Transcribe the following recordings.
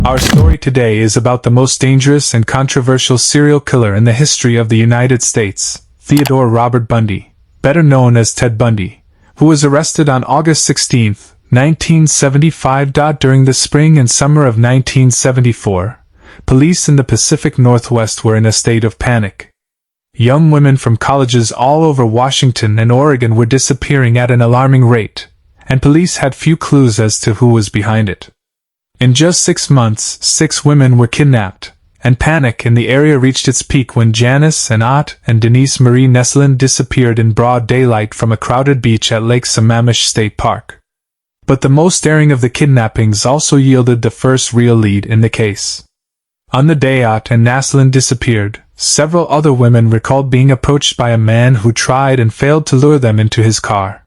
Our story today is about the most dangerous and controversial serial killer in the history of the United States, Theodore Robert Bundy, better known as Ted Bundy, who was arrested on August 16, 1975. During the spring and summer of 1974, police in the Pacific Northwest were in a state of panic. Young women from colleges all over Washington and Oregon were disappearing at an alarming rate, and police had few clues as to who was behind it. In just 6 months, 6 women were kidnapped, and panic in the area reached its peak when Janice and Ott and Denise Marie Nesselin disappeared in broad daylight from a crowded beach at Lake Sammamish State Park. But the most daring of the kidnappings also yielded the first real lead in the case. On the day Ott and Nesselin disappeared, several other women recalled being approached by a man who tried and failed to lure them into his car.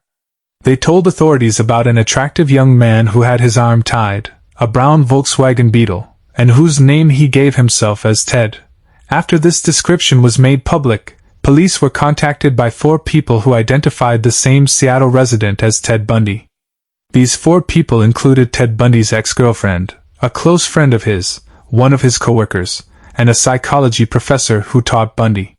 They told authorities about an attractive young man who had his arm tied, a brown Volkswagen Beetle, and whose name he gave himself as Ted. After this description was made public, police were contacted by 4 people who identified the same Seattle resident as Ted Bundy. These 4 people included Ted Bundy's ex-girlfriend, a close friend of his, one of his coworkers, and a psychology professor who taught Bundy.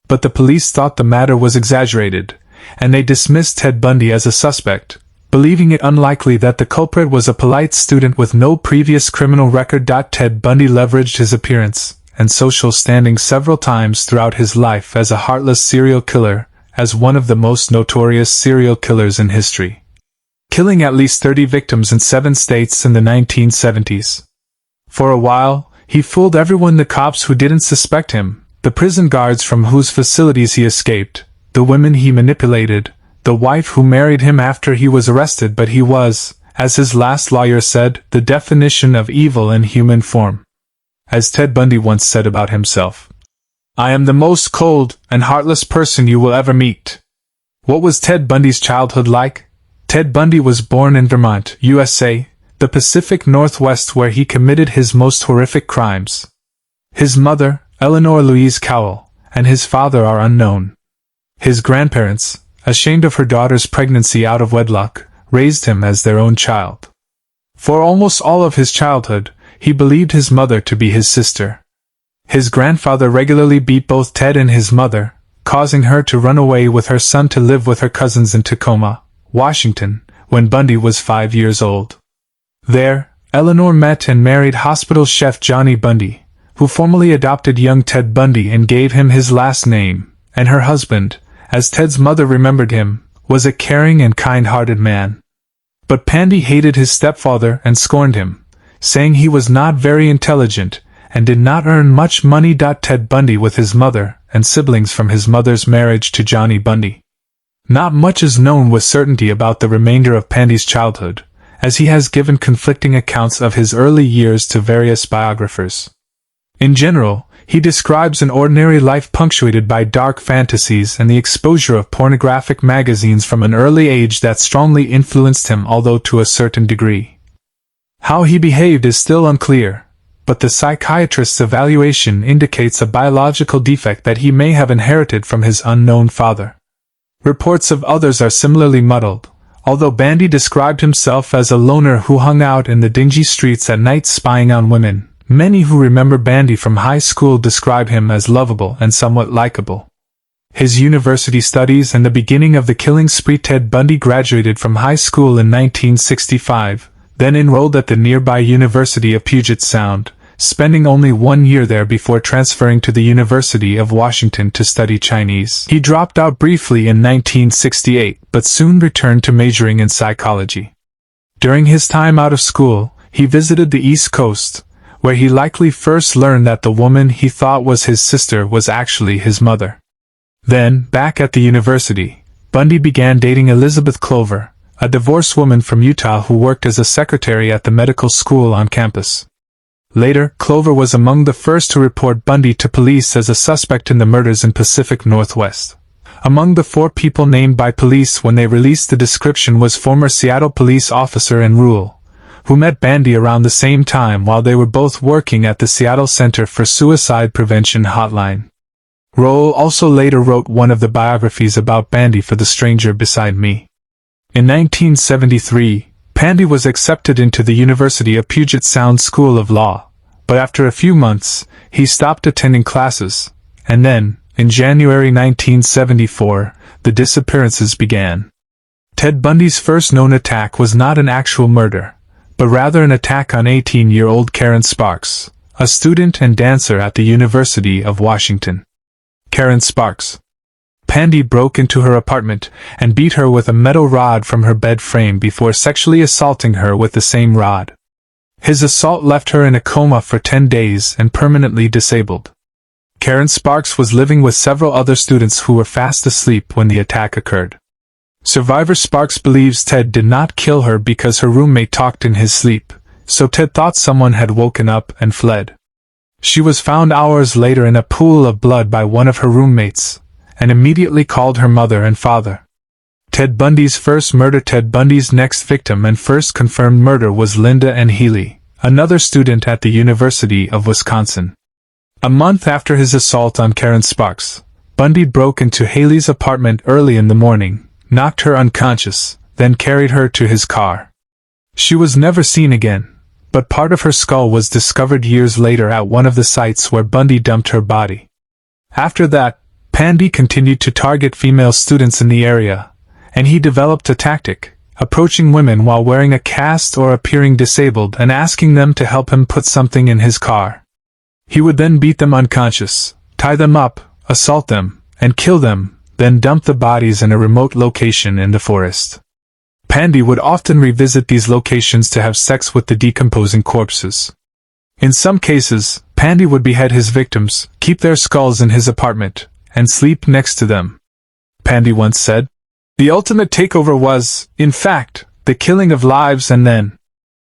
But the police thought the matter was exaggerated, and they dismissed Ted Bundy as a suspect, believing it unlikely that the culprit was a polite student with no previous criminal record. Ted Bundy leveraged his appearance and social standing several times throughout his life as a heartless serial killer, as one of the most notorious serial killers in history, killing at least 30 victims in 7 states in the 1970s. For a while, he fooled everyone: the cops who didn't suspect him, the prison guards from whose facilities he escaped, the women he manipulated, the wife who married him after he was arrested. But he was, as his last lawyer said, the definition of evil in human form. As Ted Bundy once said about himself, "I am the most cold and heartless person you will ever meet." What was Ted Bundy's childhood like? Ted Bundy was born in Vermont, USA, the Pacific Northwest, where he committed his most horrific crimes. His mother, Eleanor Louise Cowell, and his father are unknown. His grandparents, ashamed of her daughter's pregnancy out of wedlock, raised him as their own child. For almost all of his childhood, he believed his mother to be his sister. His grandfather regularly beat both Ted and his mother, causing her to run away with her son to live with her cousins in Tacoma, Washington, when Bundy was 5 years old. There, Eleanor met and married hospital chef Johnny Bundy, who formally adopted young Ted Bundy and gave him his last name, and her husband, as Ted's mother remembered him, was a caring and kind-hearted man. But Bundy hated his stepfather and scorned him, saying he was not very intelligent and did not earn much money. Ted Bundy with his mother and siblings from his mother's marriage to Johnny Bundy. Not much is known with certainty about the remainder of Bundy's childhood, as he has given conflicting accounts of his early years to various biographers. In general, he describes an ordinary life punctuated by dark fantasies and the exposure of pornographic magazines from an early age that strongly influenced him, although to a certain degree. How he behaved is still unclear, but the psychiatrist's evaluation indicates a biological defect that he may have inherited from his unknown father. Reports of others are similarly muddled, although Bundy described himself as a loner who hung out in the dingy streets at night spying on women. Many who remember Bundy from high school describe him as lovable and somewhat likable. His university studies and the beginning of the killing spree. Ted Bundy graduated from high school in 1965, then enrolled at the nearby University of Puget Sound, spending only 1 year there before transferring to the University of Washington to study Chinese. He dropped out briefly in 1968, but soon returned to majoring in psychology. During his time out of school, he visited the East Coast, where he likely first learned that the woman he thought was his sister was actually his mother. Then, back at the university, Bundy began dating Elizabeth Clover, a divorced woman from Utah who worked as a secretary at the medical school on campus. Later, Clover was among the first to report Bundy to police as a suspect in the murders in Pacific Northwest. Among the 4 people named by police when they released the description was former Seattle police officer Ann Rule, who met Bundy around the same time while they were both working at the Seattle Center for Suicide Prevention Hotline. Rule also later wrote one of the biographies about Bundy for The Stranger Beside Me. In 1973, Bundy was accepted into the University of Puget Sound School of Law, but after a few months, he stopped attending classes, and then, in January 1974, the disappearances began. Ted Bundy's first known attack was not an actual murder, but rather an attack on 18-year-old Karen Sparks, a student and dancer at the University of Washington. Karen Sparks. Bundy broke into her apartment and beat her with a metal rod from her bed frame before sexually assaulting her with the same rod. His assault left her in a coma for 10 days and permanently disabled. Karen Sparks was living with several other students who were fast asleep when the attack occurred. Survivor Sparks believes Ted did not kill her because her roommate talked in his sleep, so Ted thought someone had woken up and fled. She was found hours later in a pool of blood by one of her roommates, and immediately called her mother and father. Ted Bundy's first murder. Ted Bundy's next victim and first confirmed murder was Linda Ann Healy, another student at the University of Wisconsin. A month after his assault on Karen Sparks, Bundy broke into Haley's apartment early in the morning, knocked her unconscious, then carried her to his car. She was never seen again, but part of her skull was discovered years later at one of the sites where Bundy dumped her body. After that, Bundy continued to target female students in the area, and he developed a tactic, approaching women while wearing a cast or appearing disabled and asking them to help him put something in his car. He would then beat them unconscious, tie them up, assault them, and kill them, then dump the bodies in a remote location in the forest. Bundy would often revisit these locations to have sex with the decomposing corpses. In some cases, Bundy would behead his victims, keep their skulls in his apartment, and sleep next to them. Bundy once said, "The ultimate takeover was, in fact, the killing of lives and then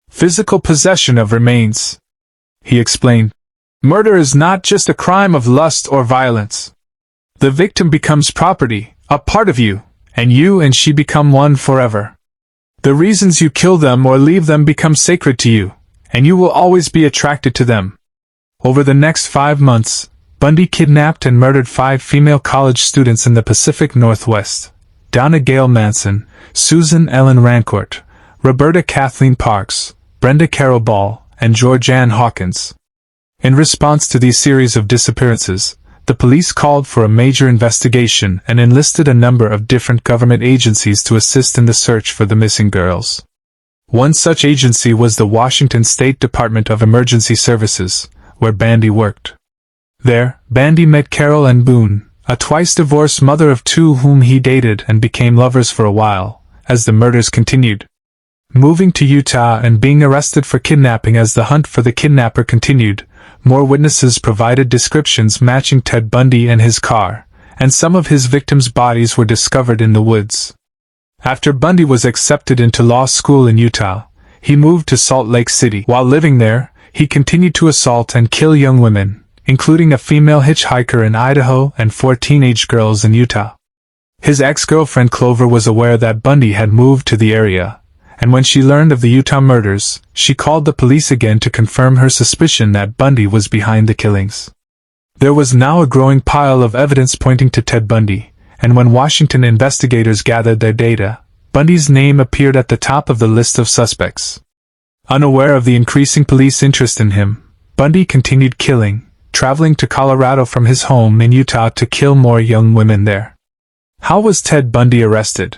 physical possession of remains." He explained, "Murder is not just a crime of lust or violence. The victim becomes property, a part of you and she become one forever. The reasons you kill them or leave them become sacred to you, and you will always be attracted to them." Over the next 5 months, Bundy kidnapped and murdered 5 female college students in the Pacific Northwest: Donna Gail Manson, Susan Ellen Rancourt, Roberta Kathleen Parks, Brenda Carroll Ball, and Georgianne Hawkins. In response to these series of disappearances, the police called for a major investigation and enlisted a number of different government agencies to assist in the search for the missing girls. One such agency was the Washington State Department of Emergency Services, where Bundy worked. There, Bundy met Carol Ann Boone, a twice-divorced mother of 2 whom he dated and became lovers for a while, as the murders continued. Moving to Utah and being arrested for kidnapping as the hunt for the kidnapper continued, more witnesses provided descriptions matching Ted Bundy and his car, and some of his victims' bodies were discovered in the woods. After Bundy was accepted into law school in Utah, he moved to Salt Lake City. While living there, he continued to assault and kill young women, including a female hitchhiker in Idaho and 4 teenage girls in Utah. His ex-girlfriend Clover was aware that Bundy had moved to the area, and when she learned of the Utah murders, she called the police again to confirm her suspicion that Bundy was behind the killings. There was now a growing pile of evidence pointing to Ted Bundy, and when Washington investigators gathered their data, Bundy's name appeared at the top of the list of suspects. Unaware of the increasing police interest in him, Bundy continued killing, traveling to Colorado from his home in Utah to kill more young women there. How was Ted Bundy arrested?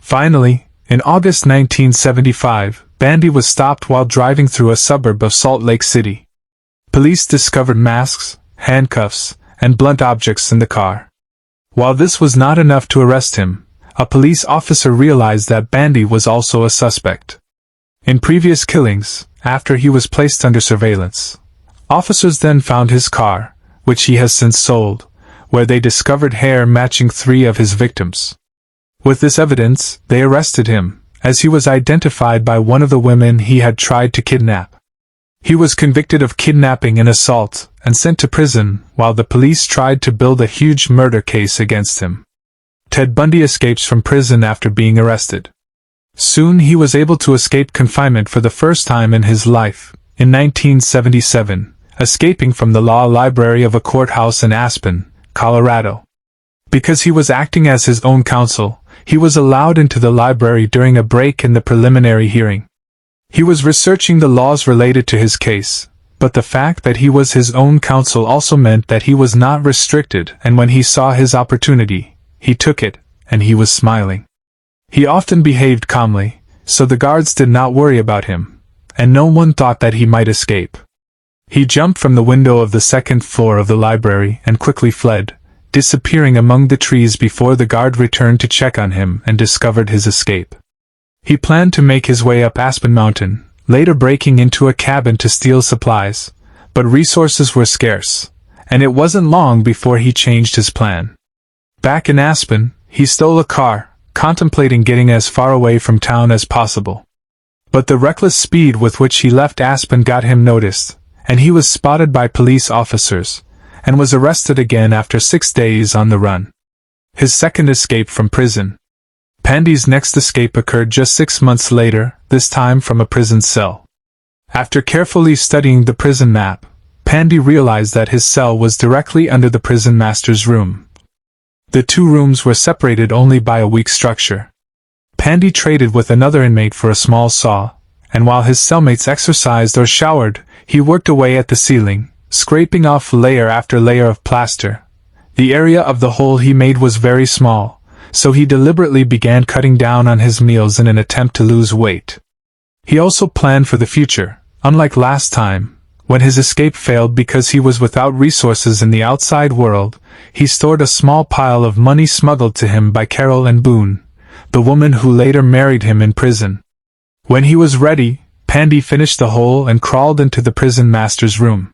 Finally, in August 1975, Bundy was stopped while driving through a suburb of Salt Lake City. Police discovered masks, handcuffs, and blunt objects in the car. While this was not enough to arrest him, a police officer realized that Bundy was also a suspect. In previous killings, after he was placed under surveillance, officers then found his car, which he has since sold, where they discovered hair matching 3 of his victims. With this evidence, they arrested him, as he was identified by one of the women he had tried to kidnap. He was convicted of kidnapping and assault, and sent to prison, while the police tried to build a huge murder case against him. Ted Bundy escapes from prison after being arrested. Soon he was able to escape confinement for the first time in his life, in 1977, escaping from the law library of a courthouse in Aspen, Colorado. Because he was acting as his own counsel, he was allowed into the library during a break in the preliminary hearing. He was researching the laws related to his case, but the fact that he was his own counsel also meant that he was not restricted, and when he saw his opportunity, he took it, and he was smiling. He often behaved calmly, so the guards did not worry about him, and no one thought that he might escape. He jumped from the window of the second floor of the library and quickly fled, disappearing among the trees before the guard returned to check on him and discovered his escape. He planned to make his way up Aspen Mountain, later breaking into a cabin to steal supplies, but resources were scarce, and it wasn't long before he changed his plan. Back in Aspen, he stole a car, contemplating getting as far away from town as possible. But the reckless speed with which he left Aspen got him noticed, and he was spotted by police officers, and was arrested again after 6 days on the run. His second escape from prison. Bundy's next escape occurred just 6 months later, this time from a prison cell. After carefully studying the prison map, Bundy realized that his cell was directly under the prison master's room. The two rooms were separated only by a weak structure. Bundy traded with another inmate for a small saw, and while his cellmates exercised or showered, he worked away at the ceiling, scraping off layer after layer of plaster. The area of the hole he made was very small, so he deliberately began cutting down on his meals in an attempt to lose weight. He also planned for the future, unlike last time, when his escape failed because he was without resources in the outside world. He stored a small pile of money smuggled to him by Carol and Boone, the woman who later married him in prison. When he was ready, Bundy finished the hole and crawled into the prison master's room.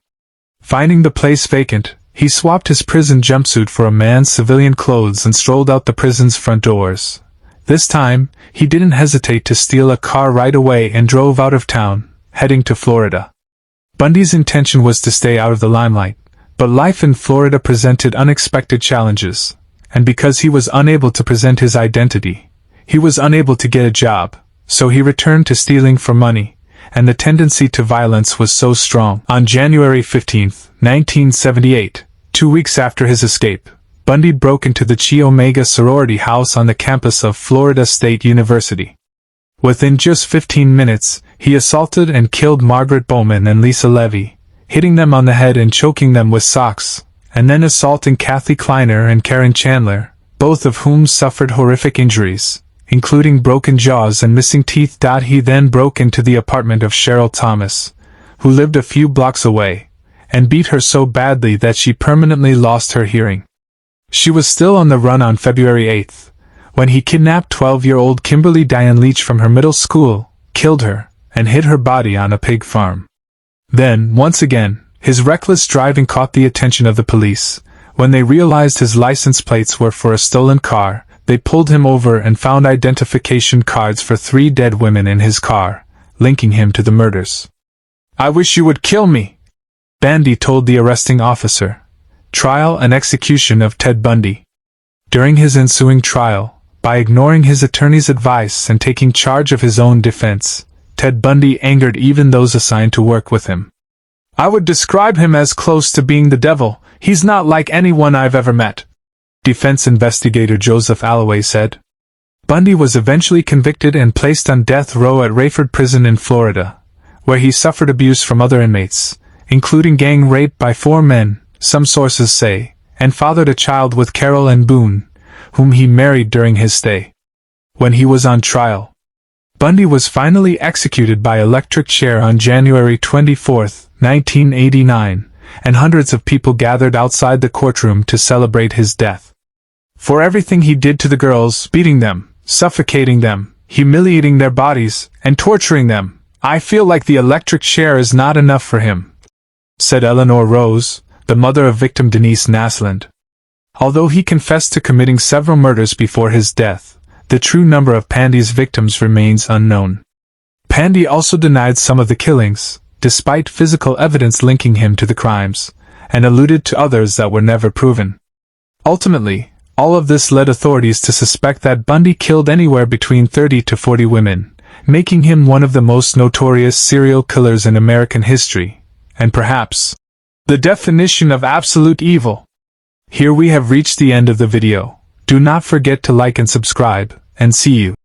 Finding the place vacant, he swapped his prison jumpsuit for a man's civilian clothes and strolled out the prison's front doors. This time, he didn't hesitate to steal a car right away and drove out of town, heading to Florida. Bundy's intention was to stay out of the limelight, but life in Florida presented unexpected challenges, and because he was unable to present his identity, he was unable to get a job, so he returned to stealing for money, and the tendency to violence was so strong. On January 15, 1978, 2 weeks after his escape, Bundy broke into the Chi Omega sorority house on the campus of Florida State University. Within just 15 minutes, he assaulted and killed Margaret Bowman and Lisa Levy, hitting them on the head and choking them with socks, and then assaulting Kathy Kleiner and Karen Chandler, both of whom suffered horrific injuries, including broken jaws and missing teeth. He then broke into the apartment of Cheryl Thomas, who lived a few blocks away, and beat her so badly that she permanently lost her hearing. She was still on the run on February 8th, when he kidnapped 12-year-old Kimberly Diane Leach from her middle school, killed her, and hid her body on a pig farm. Then, once again, his reckless driving caught the attention of the police. When they realized his license plates were for a stolen car, they pulled him over and found identification cards for 3 dead women in his car, linking him to the murders. "I wish you would kill me," Bundy told the arresting officer. Trial and execution of Ted Bundy. During his ensuing trial, by ignoring his attorney's advice and taking charge of his own defense, Ted Bundy angered even those assigned to work with him. "I would describe him as close to being the devil. He's not like anyone I've ever met," defense investigator Joseph Alloway said. Bundy was eventually convicted and placed on death row at Rayford Prison in Florida, where he suffered abuse from other inmates, including gang rape by 4 men, some sources say, and fathered a child with Carol and Boone, whom he married during his stay. When he was on trial, Bundy was finally executed by electric chair on January 24, 1989, and hundreds of people gathered outside the courtroom to celebrate his death. For everything he did to the girls, beating them, suffocating them, humiliating their bodies, and torturing them, "I feel like the electric chair is not enough for him," said Eleanor Rose, the mother of victim Denise Naslund. Although he confessed to committing several murders before his death, the true number of Bundy's victims remains unknown. Bundy also denied some of the killings, despite physical evidence linking him to the crimes, and alluded to others that were never proven. Ultimately, all of this led authorities to suspect that Bundy killed anywhere between 30 to 40 women, making him one of the most notorious serial killers in American history, and perhaps the definition of absolute evil. Here we have reached the end of the video. Do not forget to like and subscribe, and see you.